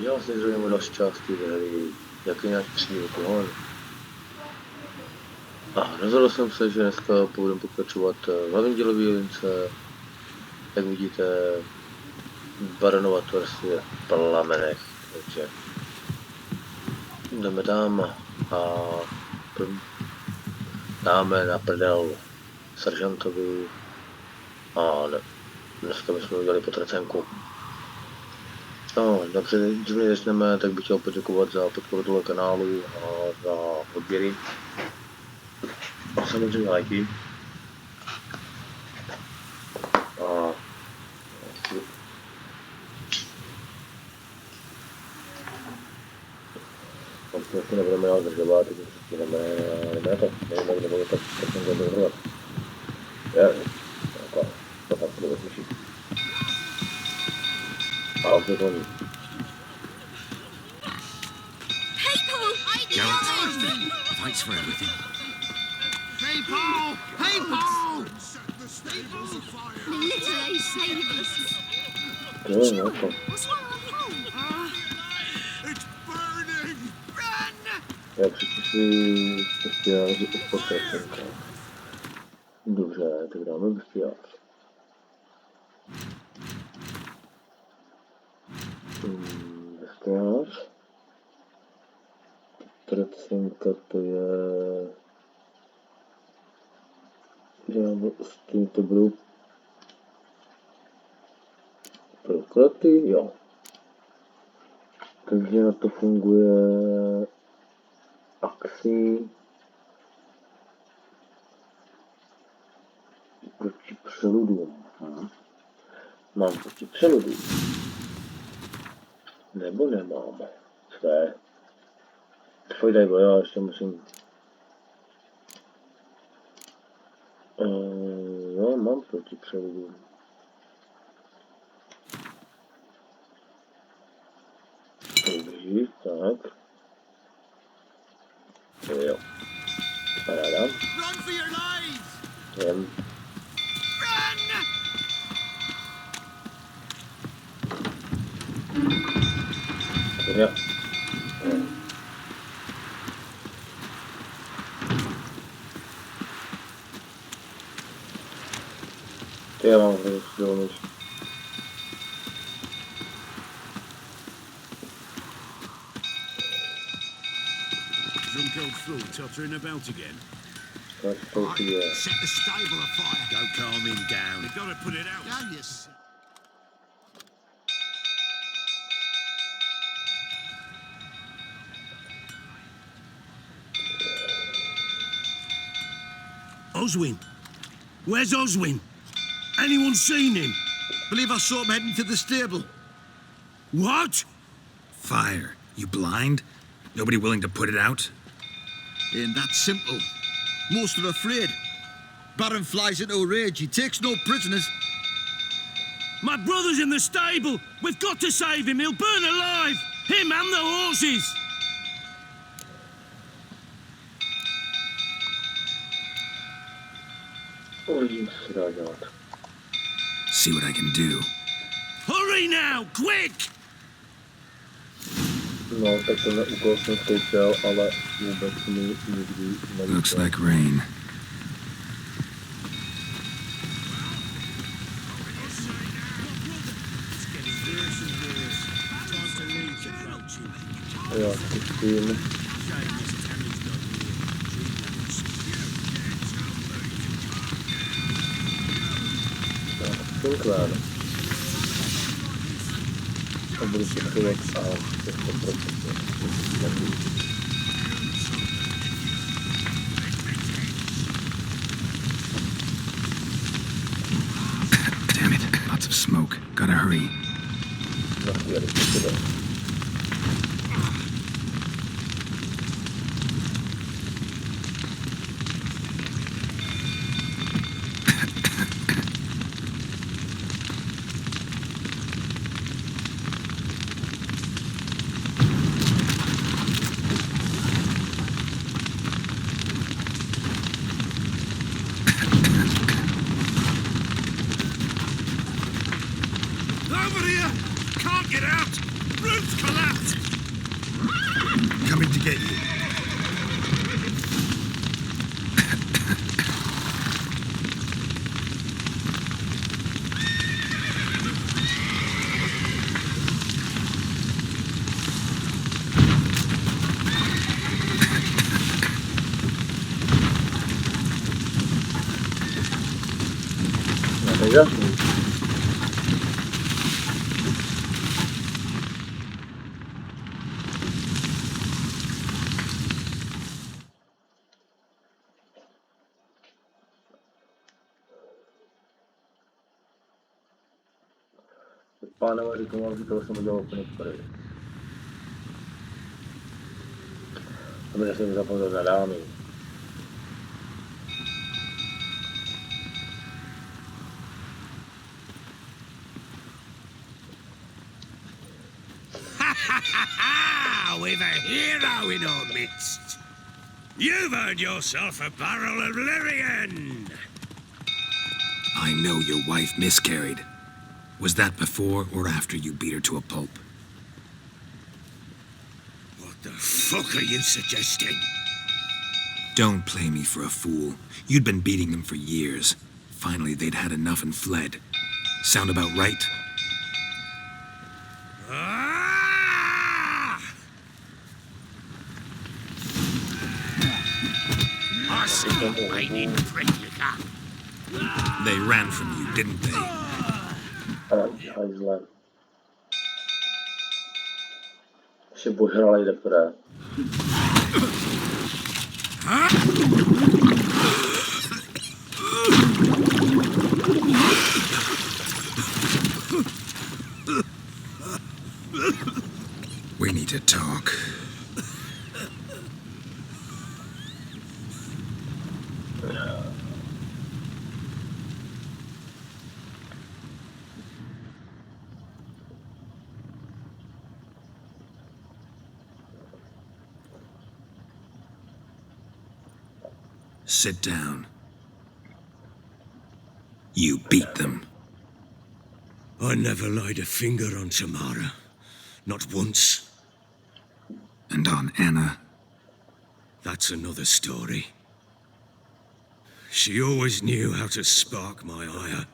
Já si zřejmě další části hry Zaklínač Divoký. A rozhodl jsem se, že dneska budeme pokračovat v hlavní dílový lince. Jak vidíte, baronovat versie v plamenech, takže jdeme tam a dáme na prdel seržantovi a dneska bychom udělali Potracenku. No, dobře, když začneme, tak bych chtěl poděkovat za podporu tohle kanálu a za odběry. A samozřejmě lajky. A vlastně nebudeme dál zdržovat, takže prostě jdeme tak, nevím, nebo tak jsem to dohrovat. To tak bude slyšet. A už je to nic. Fights for everything. Hey, Paul! Hey, Paul! Set the stables afire! Literally save us. Jo, no to. What's wrong with Paul? It's burning! Run! Já přišli bestiáři u Potracenka. Dobře, tak dáme bestiář. Bestiář. Potracenka to je... S tím to budou proklaty, jo. Takže na to funguje akcí proti přeludům. Mám proti přeludům. Nebo nemám. Co je? Pojď, bo já ještě musím... Jo, mám proti přeludům. Dobře, tak. Jo. Paráda. Run for your lives! Jen. Run! Jo. Já mám silnější. Drunk old fool tottering about again. Tak to si je. Set the stable afire! Go calm him down. You gotta put it out! Yeah, yes. Oswin? Where's Oswin? Anyone seen him? Believe I saw him heading to the stable. What? Fire. You blind? Nobody willing to put it out? Ain't that simple. Most are afraid. Baron flies into a rage. He takes no prisoners. My brother's in the stable. We've got to save him. He'll burn alive. Him and the horses. See what I can do. Hurry now, quick! No, tak tenhle úkol jsem zkoušel, ale vůbec mi nikdy nevyšel. Looks like rain. Já zkusím. Synkrán. A budu potřebovat a 100%. Damn it. Lots of smoke. Gotta hurry. Over here! Can't get out! Roof's collapsed! Coming to get you. Jasný. Pánové, říkám, že toho jsem udělal úplně první. Aby jsem zapomněl na dámy. We've a hero in our midst. You've earned yourself a barrel of Lyrian. I know your wife miscarried. Was that before or after you beat her to a pulp? What the fuck are you suggesting? Don't play me for a fool. You'd been beating them for years. Finally, they'd had enough and fled. Sound about right? I see you whining prick you got. They ran from you, didn't they? Hajzle. Si požrali teprve. We need to talk. Sit down. You beat them. I never laid a finger on Tamara. Not once. And on Anna. That's another story. She always knew how to spark my ire.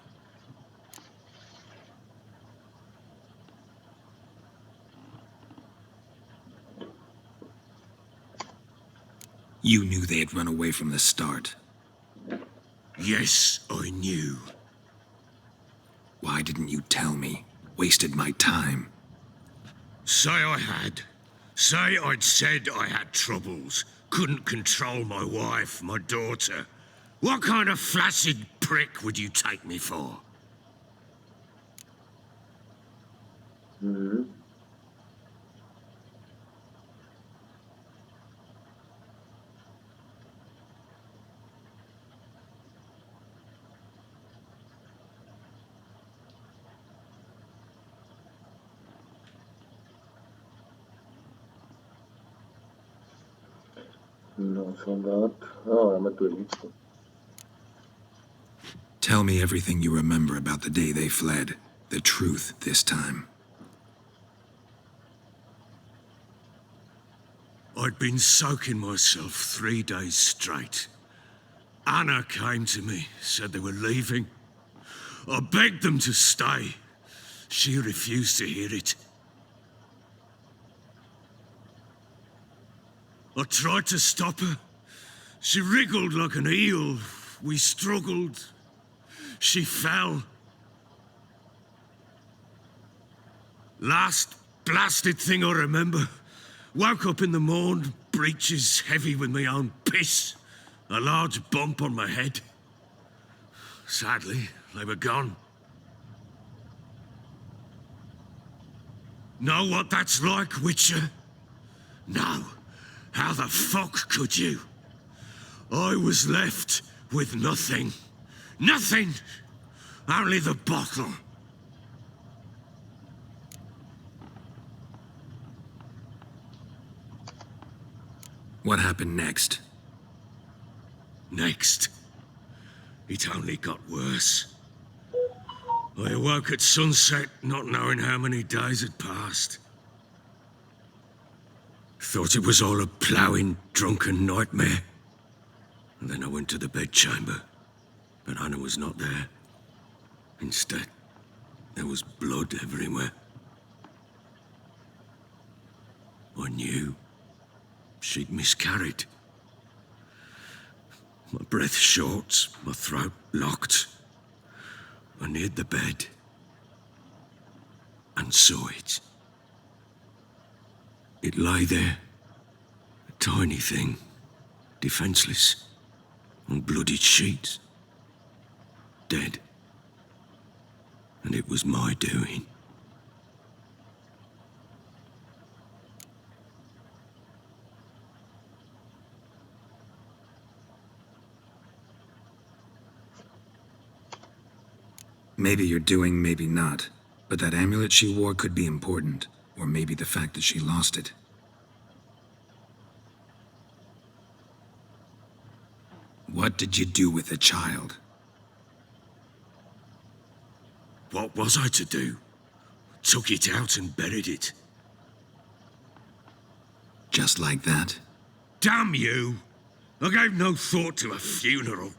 You knew they had run away from the start. Yes, I knew. Why didn't you tell me? Wasted my time. Say I had. Say I'd said I had troubles. Couldn't control my wife, my daughter. What kind of flaccid prick would you take me for? No, jsem dát. No, dáme tu jedničku. Tell me everything you remember about the day they fled. The truth this time. I'd been soaking myself 3 days straight. Anna came to me, said they were leaving. I begged them to stay. She refused to hear it. I tried to stop her. She wriggled like an eel. We struggled. She fell. Last blasted thing I remember. Woke up in the morn, breeches heavy with my own piss. A large bump on my head. Sadly, they were gone. Know what that's like, Witcher? No. How the fuck could you? I was left with nothing. Nothing! Only the bottle. What happened next? Next, it only got worse. I awoke at sunset, not knowing how many days had passed. Thought it was all a ploughing, drunken nightmare. And then I went to the bedchamber, but Anna was not there. Instead, there was blood everywhere. I knew she'd miscarried. My breath short, my throat locked. I neared the bed and saw it. It lay there, a tiny thing, defenseless, on bloodied sheets, dead. And it was my doing. Maybe you're doing, maybe not. But that amulet she wore could be important. Or maybe the fact that she lost it. What did you do with the child? What was I to do? Took it out and buried it. Just like that? Damn you! I gave no thought to a funeral.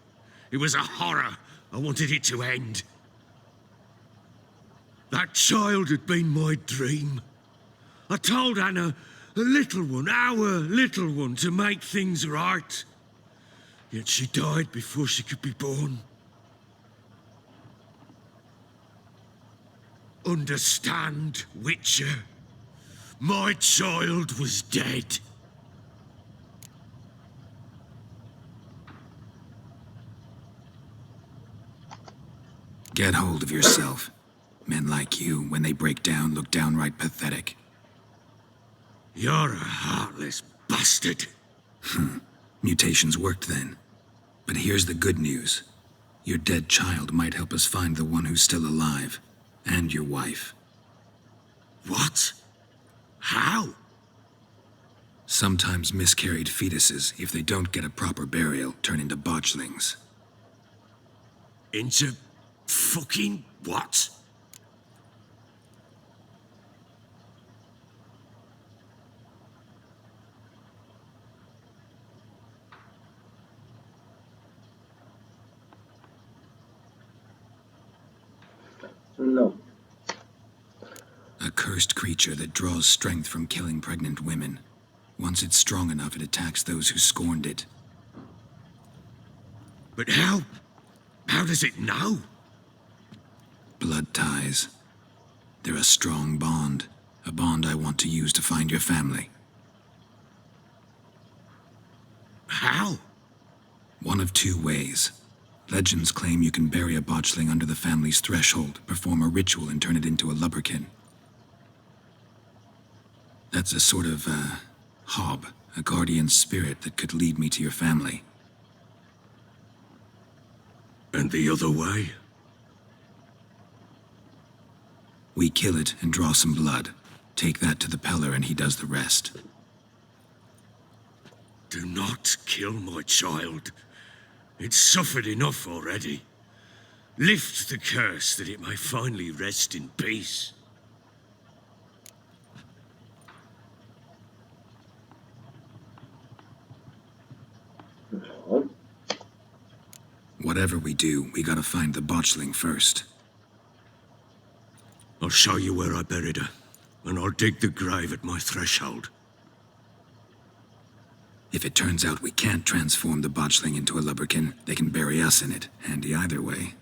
It was a horror. I wanted it to end. That child had been my dream. I told Anna, the little one, our little one, to make things right. Yet she died before she could be born. Understand, Witcher? My child was dead. Get hold of yourself. Men like you, when they break down, look downright pathetic. You're a heartless bastard. Mutations worked then. But here's the good news. Your dead child might help us find the one who's still alive. And your wife. What? How? Sometimes miscarried fetuses, if they don't get a proper burial, turn into botchlings. Into fucking what? No. A cursed creature that draws strength from killing pregnant women. Once it's strong enough, it attacks those who scorned it. But how? How does it know? Blood ties. They're a strong bond. A bond I want to use to find your family. How? One of two ways. Legends claim you can bury a botchling under the family's threshold, perform a ritual, and turn it into a lubberkin. That's a sort of, hob, a guardian spirit that could lead me to your family. And the other way? We kill it and draw some blood. Take that to the Peller and he does the rest. Do not kill my child. It's suffered enough already. Lift the curse that it may finally rest in peace. No. Whatever we do, we gotta find the botchling first. I'll show you where I buried her, and I'll dig the grave at my threshold. If it turns out we can't transform the botchling into a lubberkin, they can bury us in it. Handy either way.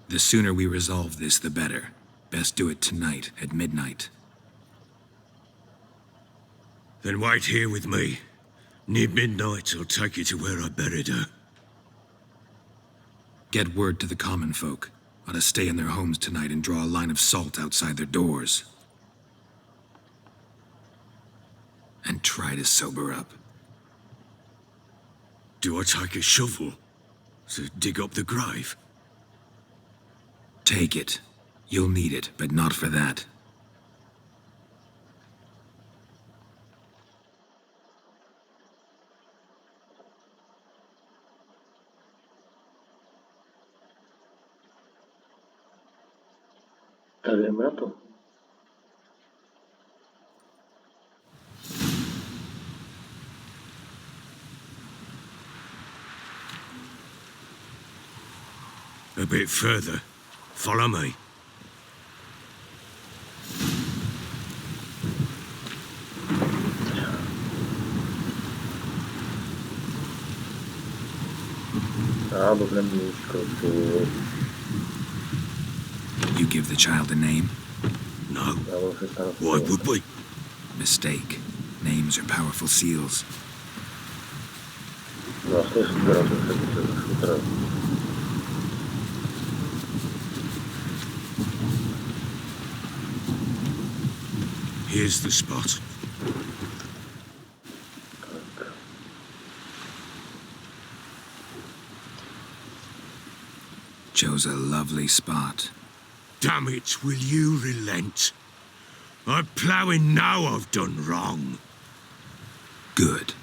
The sooner we resolve this, the better. Best do it tonight, at midnight. Then wait here with me. Near midnight, I'll take you to where I buried her. Get word to the common folk. Ought to stay in their homes tonight and draw a line of salt outside their doors. And try to sober up. Do I take a shovel to dig up the grave? Take it. You'll need it, but not for that. Tak jdeme na to. A bit further. Follow me. You give the child a name? No. Why would we? Mistake. Names are powerful seals. Here's the spot. Chose a lovely spot. Damn it, will you relent? I'm ploughing now I've done wrong. Good.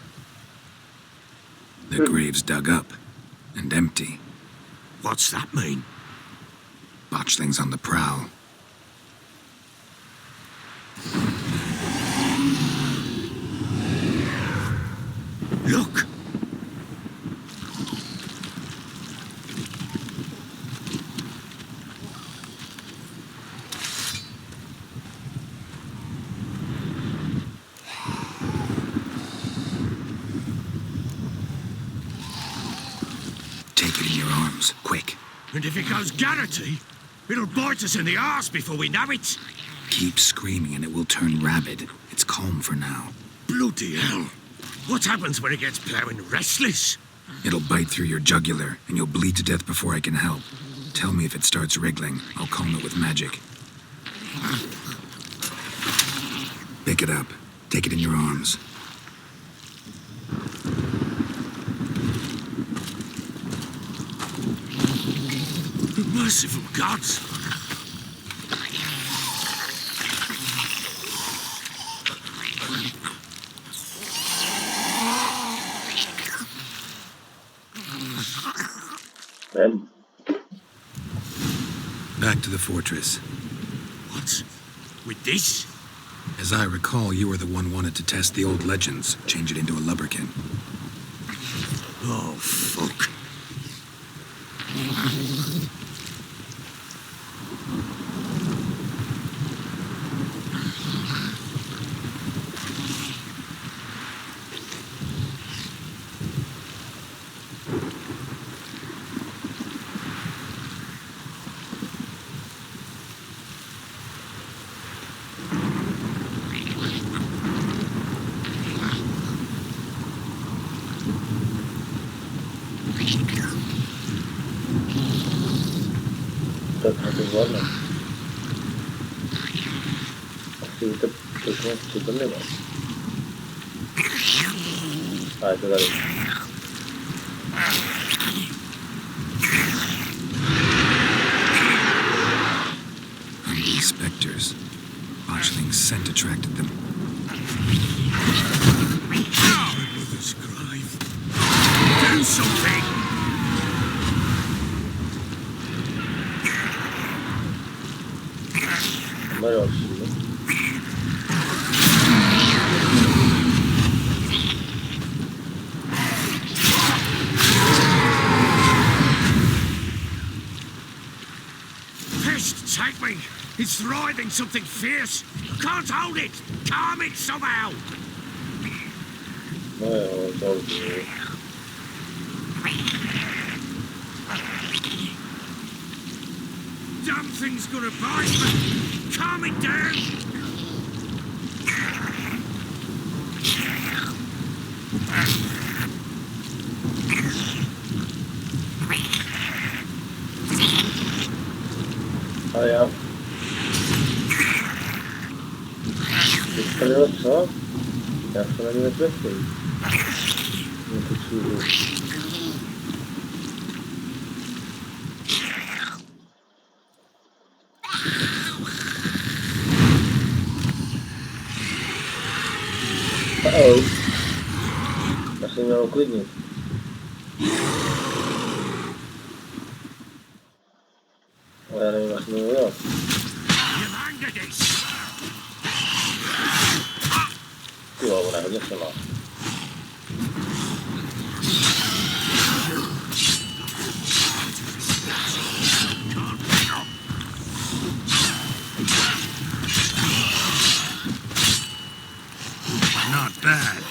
The grave's dug up and empty. What's that mean? Botchlings on the prowl. Look! Take it in your arms, quick. And if it goes garrety, it'll bite us in the arse before we know it. Keep screaming and it will turn rabid. It's calm for now. Bloody hell. What happens when it gets ploughing restless? It'll bite through your jugular and you'll bleed to death before I can help. Tell me if it starts wriggling. I'll calm it with magic. Pick it up. Take it in your arms. Merciful gods! Ben, Back to the fortress. What? With this? As I recall, you were the one wanted to test the old legends, change it into a lubberkin. Oh, fuck. tak na to zvládne. Asi víte, co to nemá. A je to tady. These specters. Botchling's scent attracted them. Mother's grave. Do something! No další. Pest, take me! It's writhing something fierce! I can't hold it! Calm it somehow! No jo, další. Damn thing's gonna bite me! Calm it down! A já. Vypadalo co? Já se na ní nezvěstím. No to čůžu. Uh-oh. Já jsem měl uklidnit. Ale já nevím, jak jsem měl udělat. to this. Jo, ona je hodně silná. Not bad.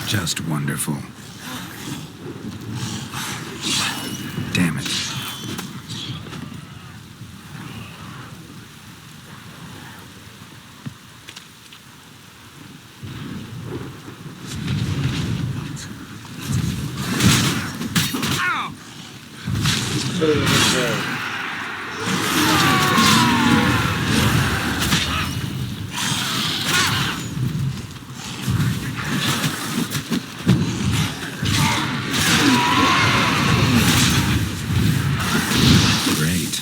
Just wonderful. Damn it. Great.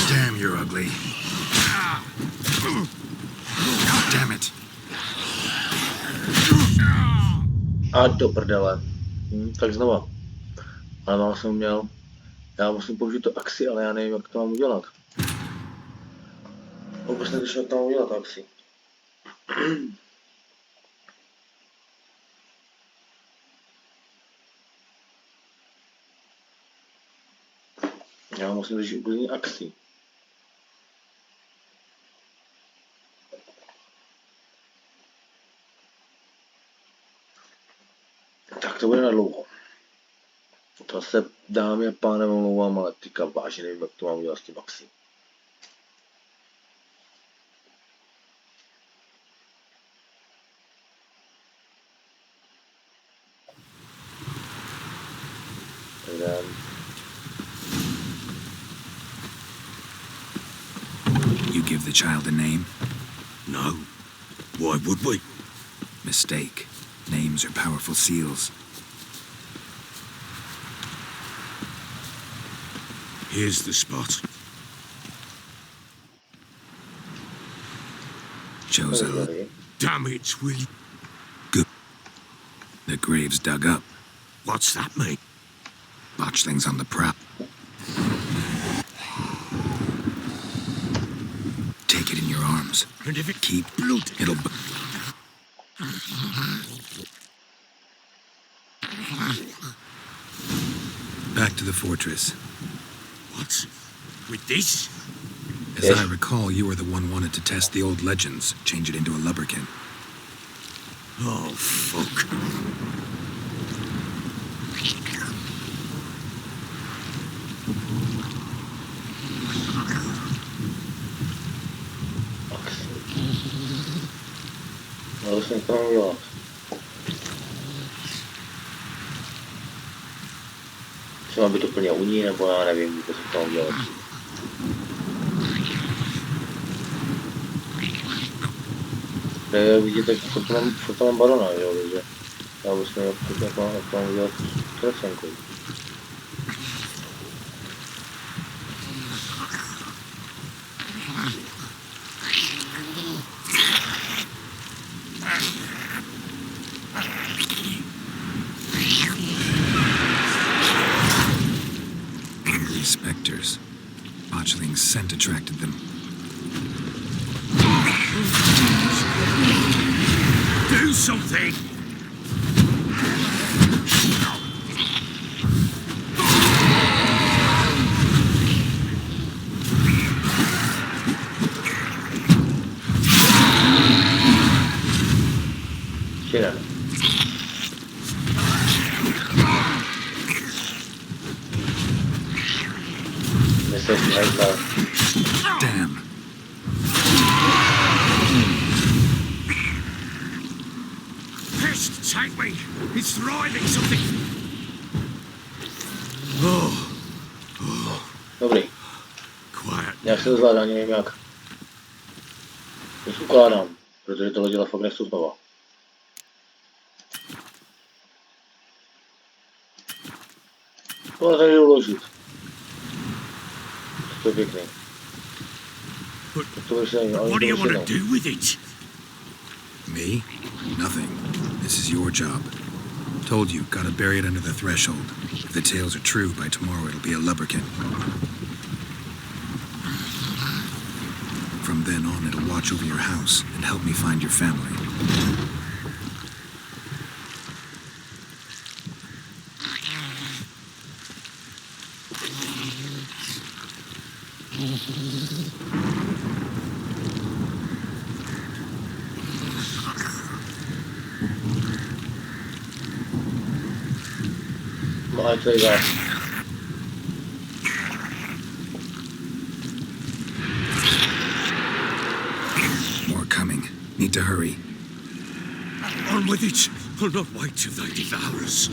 Damn, you're ugly. Damn it. A do prdele. Tak znova. Ale mám jsem měl. Já musím použít to axi, ale já nevím, jak to mám udělat. Vůbec nevíš, jak to mám udělat, axi. Já musím řešit úplně axi. Tak to bude na dlouho. To se, dámy a pánové, omlouvám, ale teďka vážně nevím, jak to mám udělat s tím axi. You give the child a name? No. Why would we? Mistake. Names are powerful seals. Here's the spot. Chosen. Damn it, will you? Good. The grave's dug up. What's that mean? Botchlings on the prowl. Take it in your arms. And if it Keep blood, it'll. Back to the fortress. what? With this? As Yes. I recall, you were the one wanted to test the old legends, change it into a lubberkin. Oh, fuck. Ale jsem to mám udělat. Chci mám být úplně u ní, nebo já nevím, vůbec co to mám udělat. Vidíte, furt tam mám barona, jo, takže já bych měl jak mám udělat potracenku. Angry specters. Botchling's scent attracted them. Do something! Štěne. Myslím, že Damn. Pest, take me! It's thriving something! Oh, Dobrý. Quiet. Já se to zvládám, nevím jak. Už ukládám, protože tohle dělat fakt nechci znova. Tohle tady jdu uložit. To je pěkný. But, To bude se but what do you want to do with it? Me? Nothing. This is your job. Told you, gotta bury it under the threshold. If the tales are true, by tomorrow it'll be a lubberkin. From then on, it'll watch over your house and help me find your family. Máš tady vás. More coming. Need to hurry. On with it. I'll not wait till they devour us.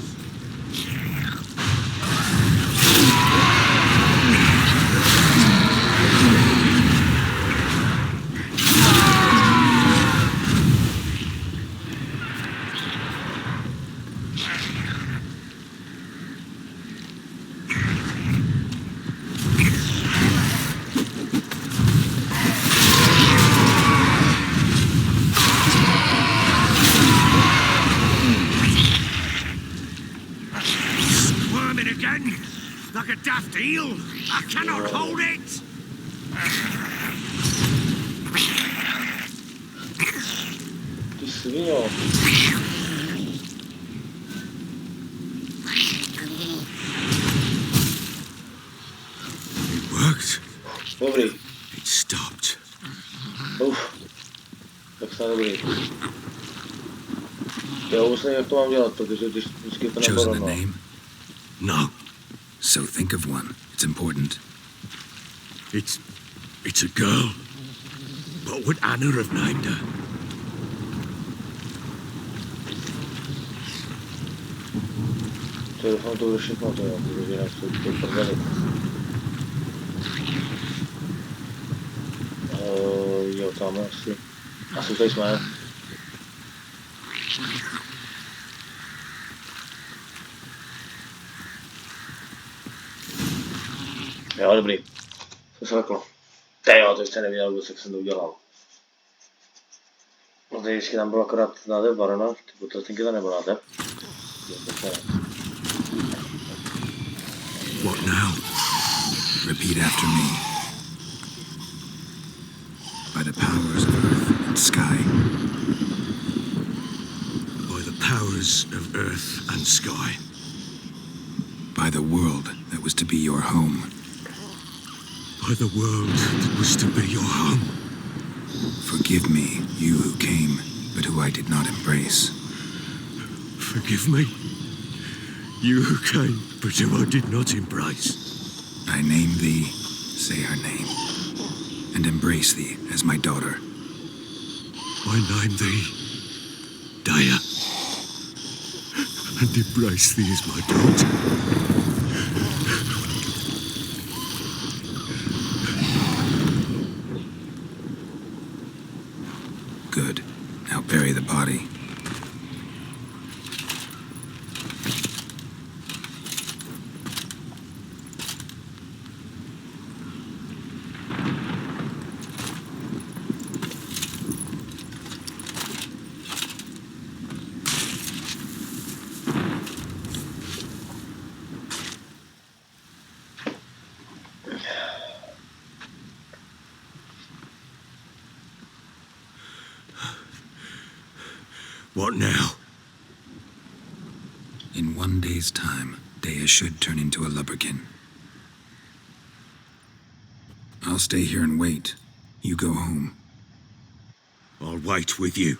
Squirming again, like a daft eel. I cannot hold it. Ty svině. It worked. Dobrý. It stopped. Tak snad dobrý. Já vůbec nevím, jak to mám dělat, protože když vždycky to Chosen a nebudu. name? No, So think of one. It's important. it's a girl. What would Anna have named her? To doufám, to bude všechno, to jo, protože jinak to prdeli. Jo, tam asi. Asi tady jsme. Jo, dobrý. To se leklo. Jo, to ještě nevěděl vůbec, jak jsem to udělal. No tady vždycky tam byl akorát název barona, ty potracenky tam nebyl název. What now? Repeat after me. By the powers of earth and sky. By the powers of earth and sky. By the world that was to be your home. By the world that was to be your home. Forgive me, you who came, but who I did not embrace. Forgive me. You who came, but who I did not embrace. I name thee, say her name, and embrace thee as my daughter. I name thee Daya, and embrace thee as my daughter. Good. Now bury the body. What now? In 1 day's time, Dea should turn into a lubberkin. I'll stay here and wait. You go home. I'll wait with you.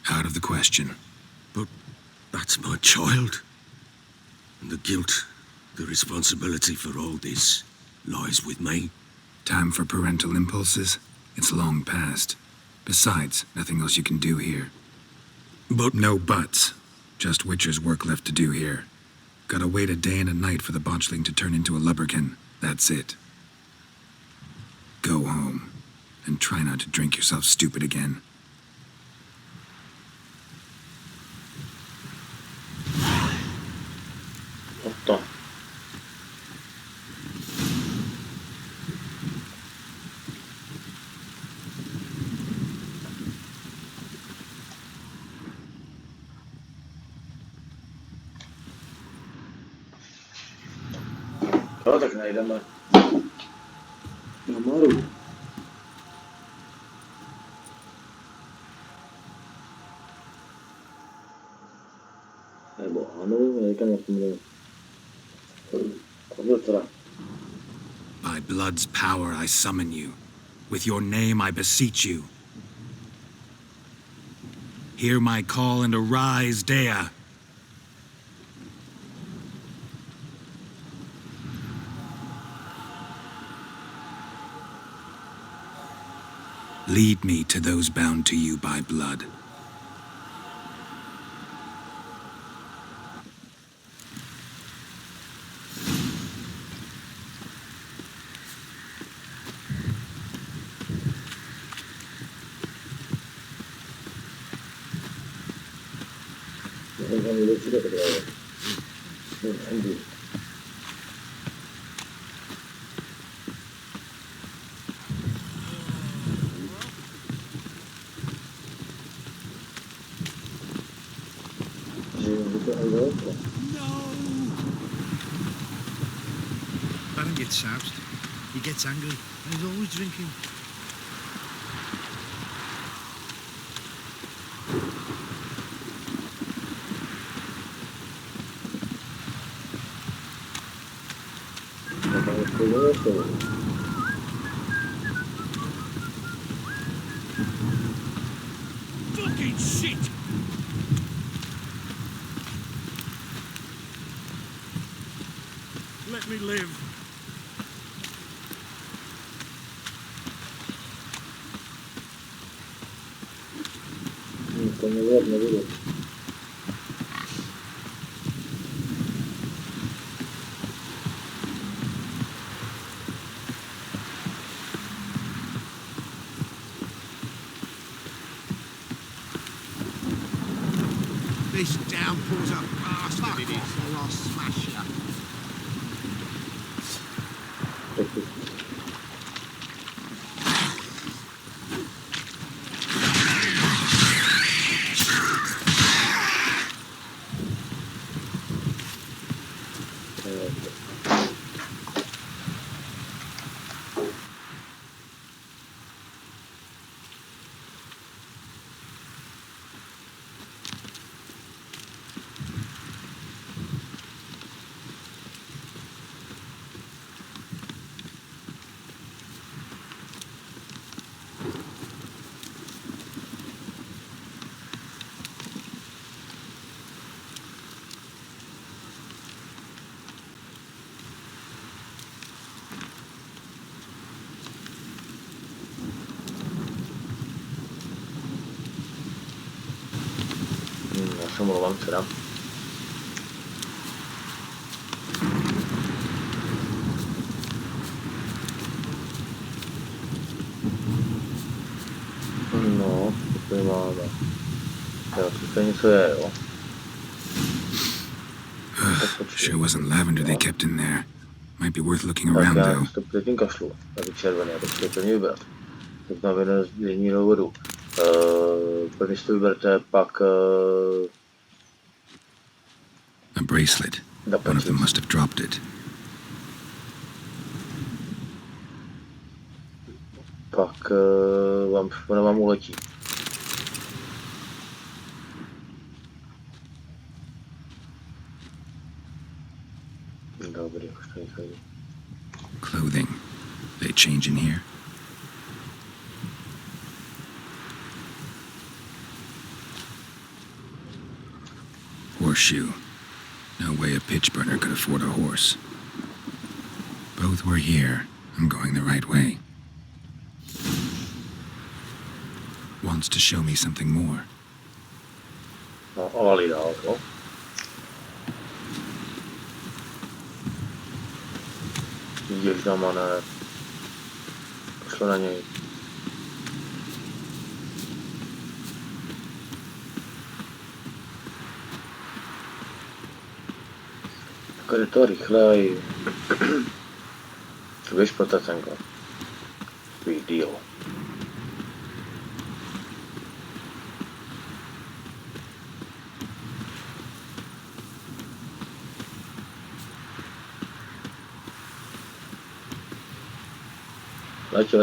Out of the question. But that's my child. And the guilt, the responsibility for all this lies with me. Time for parental impulses? It's long past. Besides, nothing else you can do here. But No buts. Just Witcher's work left to do here. Gotta wait a day and a night for the botchling to turn into a lubberkin. That's it. Go home, and try not to drink yourself stupid again. To. No, tak najdeme na moru. Nebo ano, říkám, jak to jmenuje. By blood's power I summon you. With your name I beseech you. Hear my call and arise, Dea. Lead me to those bound to you by blood. Baron gets soused. He gets angry, and he's always drinking. Fucking shit! Let me live. To nie widzę. This downpour's a bastard, it is. Or I'll smash you. Já se omlouvám teda. No, to máme. Jo, to něco je, jo. Sure wasn't lavender they kept in there. Might be worth looking Tak around, já though. to předtím kašlu, tady červený, já to chci plně vybrat. Tak na vědění důvodu. První si to vyberte, pak A bracelet. One of them must have dropped it. pak ona vám uletí. Dobrý, už to nic nejde. Clothing. They change in here? Horseshoe. No way a pitch burner could afford a horse. Both were here. I'm going the right way. Wants to show me something more. No, olali dál, jo. Ježdama, ne. Pošlo na něj. Tak je to rychlej. Co víš, Potracenka? Tvůj deal.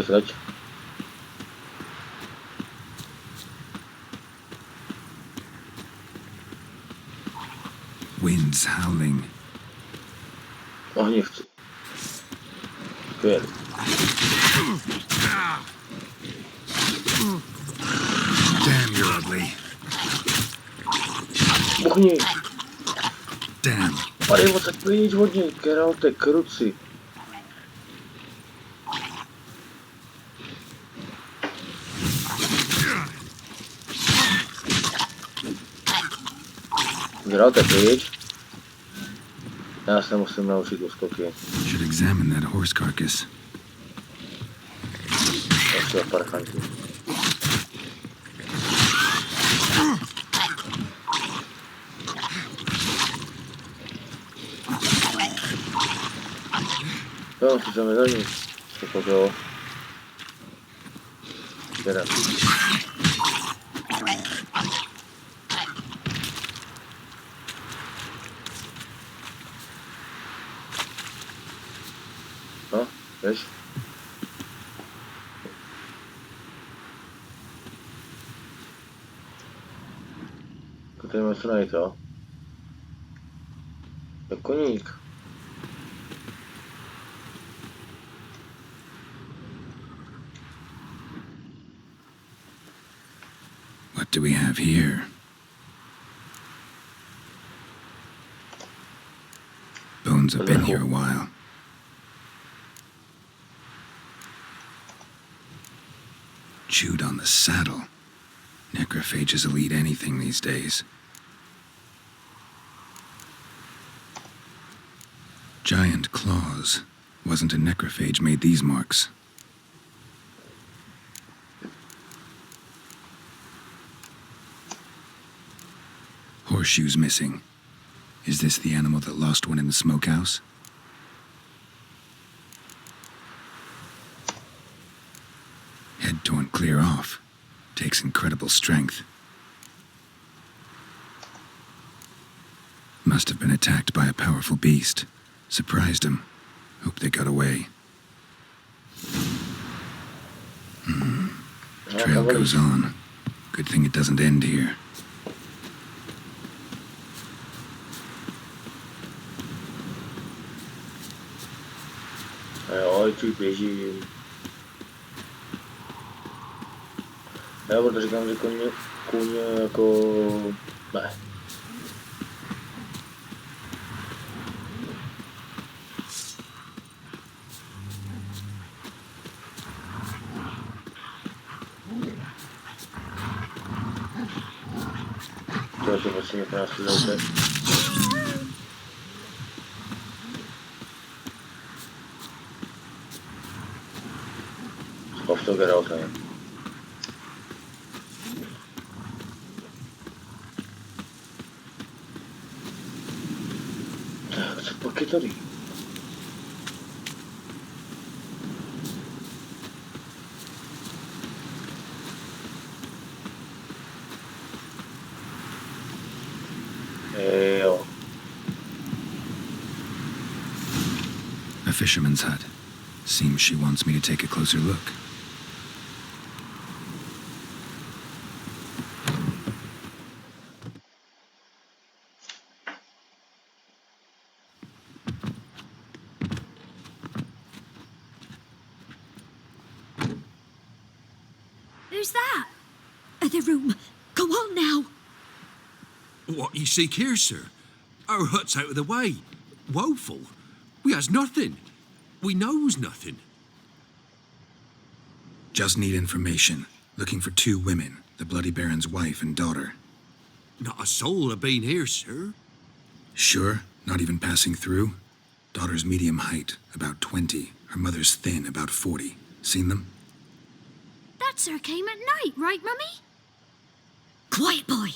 Leď. Wind's howling. Ohnívci. Skvělý. Damn, you're ugly. Buchni. Damn. Padej odsaď pryč od něj, Geralte, kruci. Geralte, pryč. Já se musím naučit úskoky. Should examine that horse carcass. Ještě o parchanti. Jo, ty jdeme za ní. Co to bylo? Jdem. No, víš? Tady máme co najít, jo? Je koník. What do we have here? Bones have been here a while. Chewed on the saddle. Necrophages will eat anything these days. Giant claws. Wasn't a necrophage made these marks. Horseshoes missing. Is this the animal that lost one in the smokehouse? Head torn clear off. Takes incredible strength. Must have been attacked by a powerful beast. Surprised him. Hope they got away. Trail goes on. Good thing it doesn't end here. Jo, tu běžím. Já proto říkám, že kůň jako... ne. To je vlastně mě nás vyzouce. Spav to Geralt, ne? Tak, co pak je tady? Jo. A fisherman's hut. Seems she wants me to take a closer look. Who's that? The room. Go on now. What you seek here, sir? Our hut's out of the way. Woeful. We has nothing. We knows nothing. Just need information. Looking for 2 women, the Bloody Baron's wife and daughter. Not a soul have been here, sir. Sure? Not even passing through? Daughter's medium height, about 20. Her mother's thin, about 40. Seen them? That sir came at night, right, Mummy? Quiet, boy.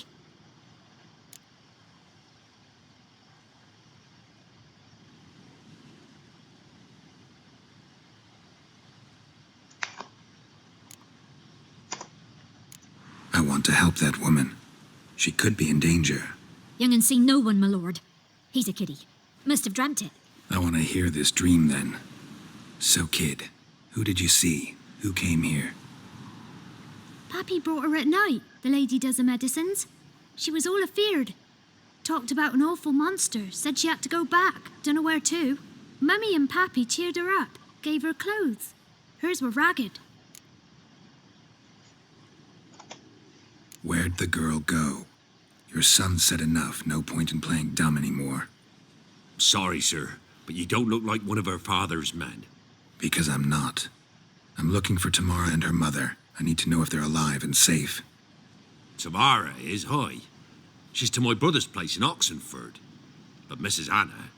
I want to help that woman. She could be in danger. Young and seen no one, my lord. He's a kiddie. Must have dreamt it. I want to hear this dream then. So, kid, who did you see? Who came here? Pappy brought her at night. The lady does the medicines. She was all afeared. Talked about an awful monster. Said she had to go back. Dunno where to. Mummy and Pappy cheered her up. Gave her clothes. Hers were ragged. Where'd the girl go? Your son said enough. No point in playing dumb anymore. Sorry, sir, but you don't look like one of her father's men. Because I'm not. I'm looking for Tamara and her mother. I need to know if they're alive and safe. Tamara is, aye. She's to my brother's place in Oxenford. But Mrs. Anna,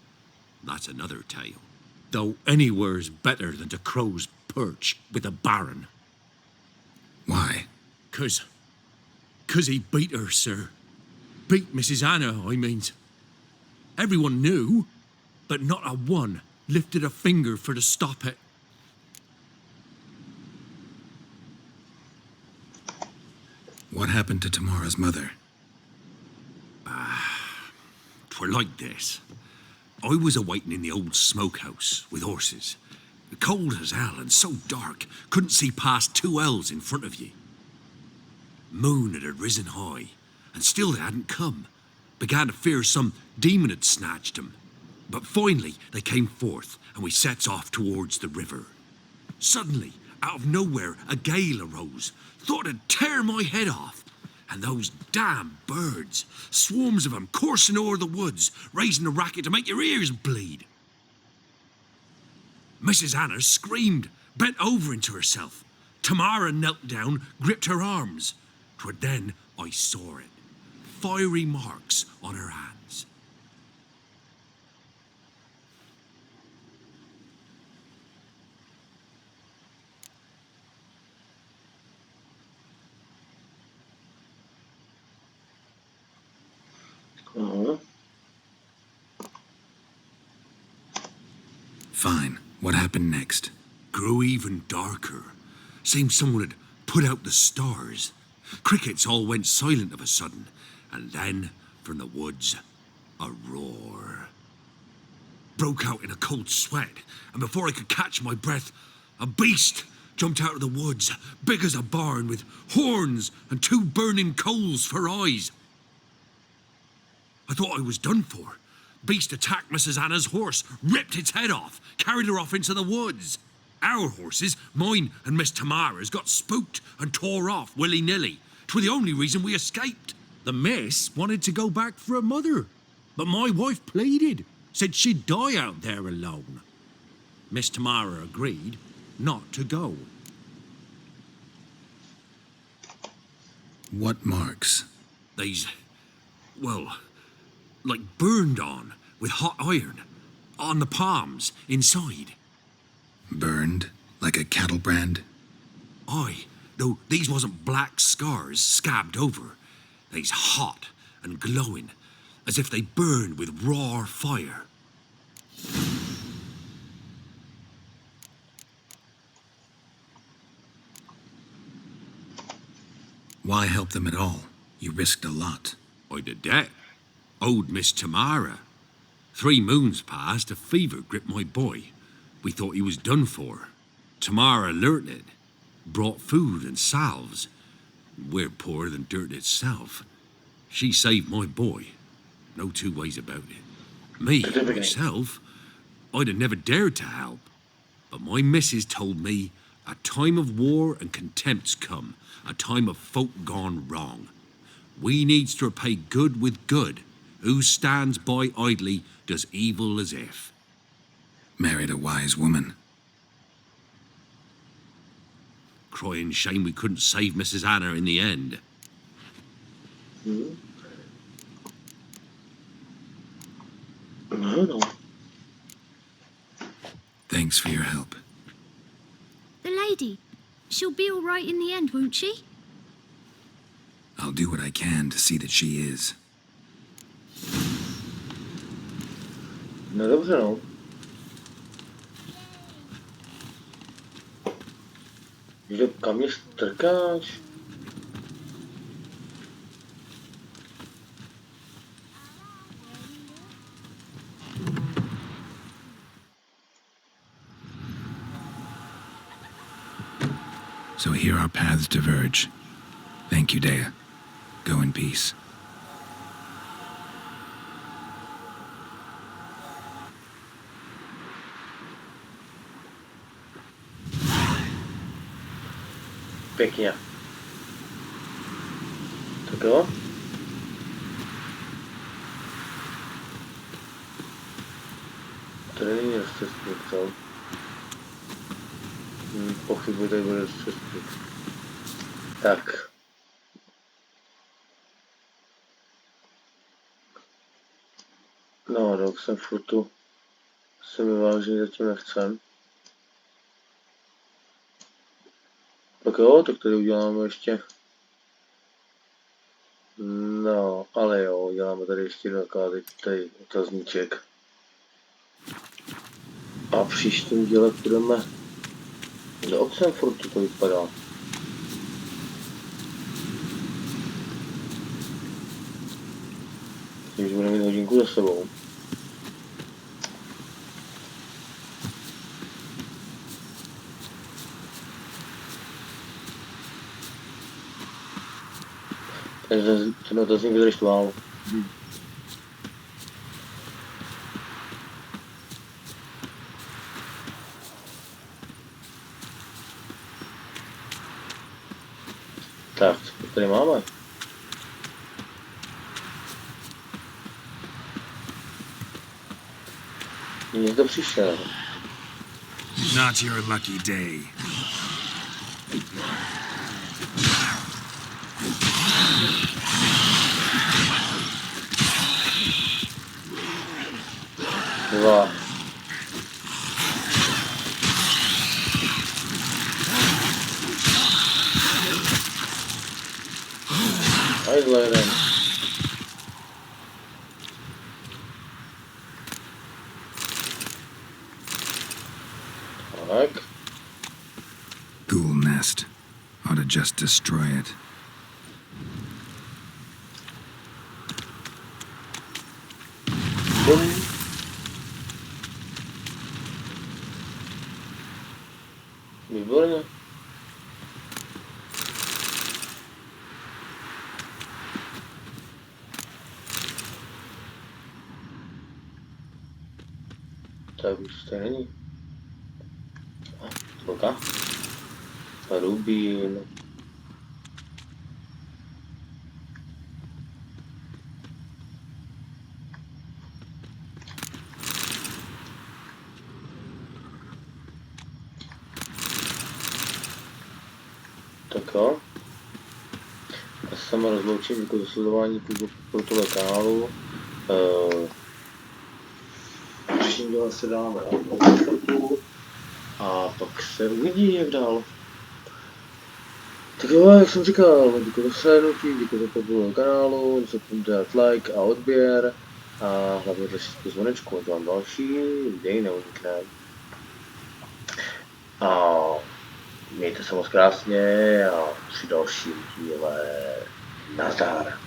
that's another tale. Though anywhere's better than to Crow's Perch with a baron. Why? 'Cause he beat her, sir. Beat Mrs. Anna, I means. Everyone knew, but not a one lifted a finger for to stop it. What happened to Tamara's mother? 'Twere like this. I was awaiting in the old smokehouse with horses. Cold as hell and so dark, couldn't see past 2 ells in front of ye. Moon had risen high, and still they hadn't come. Began to fear some demon had snatched them. But finally they came forth, and we sets off towards the river. Suddenly, out of nowhere, a gale arose. Thought it'd tear my head off. And those damn birds, swarms of them coursing o'er the woods, raising a racket to make your ears bleed. Mrs. Anna screamed, bent over into herself. Tamara knelt down, gripped her arms. 'Twere then I saw it. Fiery marks on her hands. Oh. Fine. What happened next? Grew even darker. Seemed someone had put out the stars. Crickets all went silent of a sudden, and then, from the woods, a roar. Broke out in a cold sweat, and before I could catch my breath, a beast jumped out of the woods, big as a barn, with horns and 2 burning coals for eyes. I thought I was done for. Beast attacked Mrs. Anna's horse, ripped its head off, carried her off into the woods. Our horses, mine and Miss Tamara's, got spooked and tore off willy-nilly. 'Twere the only reason we escaped. The miss wanted to go back for her mother, but my wife pleaded, said she'd die out there alone. Miss Tamara agreed not to go. What marks? They's, well, like burned on with hot iron, on the palms, inside. Burned? Like a cattle brand? Aye, though these wasn't black scars scabbed over. They's hot and glowing, as if they burned with raw fire. Why help them at all? You risked a lot. I'd a debt. Owed Miss Tamara. 3 moons passed, a fever gripped my boy. We thought he was done for. Tamara learnt it. Brought food and salves. We're poorer than dirt itself. She saved my boy. No 2 ways about it. Me, myself, I'd have never dared to help. But my missus told me a time of war and contempt's come. A time of folk gone wrong. We needs to repay good with good. Who stands by idly does evil as if. Married a wise woman. Crying shame we couldn't save Mrs. Anna in the end. No, no. Thanks for your help. The lady, she'll be all right in the end, won't she? I'll do what I can to see that she is. No dobře, no. Že kam mě strkáš? So here our paths diverge. Thank you, Dea. Go in peace. Pěkně. Tak jo. Tady není rozcestník, co? Pochybuji, tady bude rozcestník. Tak. No, do Oxenfurtu se mi vážně zatím nechcem. Tak jo, tak tady uděláme ještě. No, ale jo, děláme tady ještě tady otazníček. A v příštím díle půjdeme do Oxenfurtu, to vypadá. Když budeme mít hodinku za sebou. Ten otazník vydrž tvál. Tak, co tady máme? Nic to přišel. Not your lucky day. Dva. Ajzle jeden. Tak. Ghoul nest. Ought to just destroy it. Bum. Výborně. Tak už to není. Kolka? Rubín. Tak jo. Já se sama rozloučím jako zasledování pro tohle kanálu. Příštím díle se dáme na Oxenfurtu a pak se uvidí jak dál. Tak jo, jak jsem říkal, děkuji za slednutí, děkuji za podporu kanálu, nezapomeňte dát like a odběr a hlavně tlačit zvonečku, ať vám další videj neunikne. A mějte se moc krásně a při dalším díle nazdar.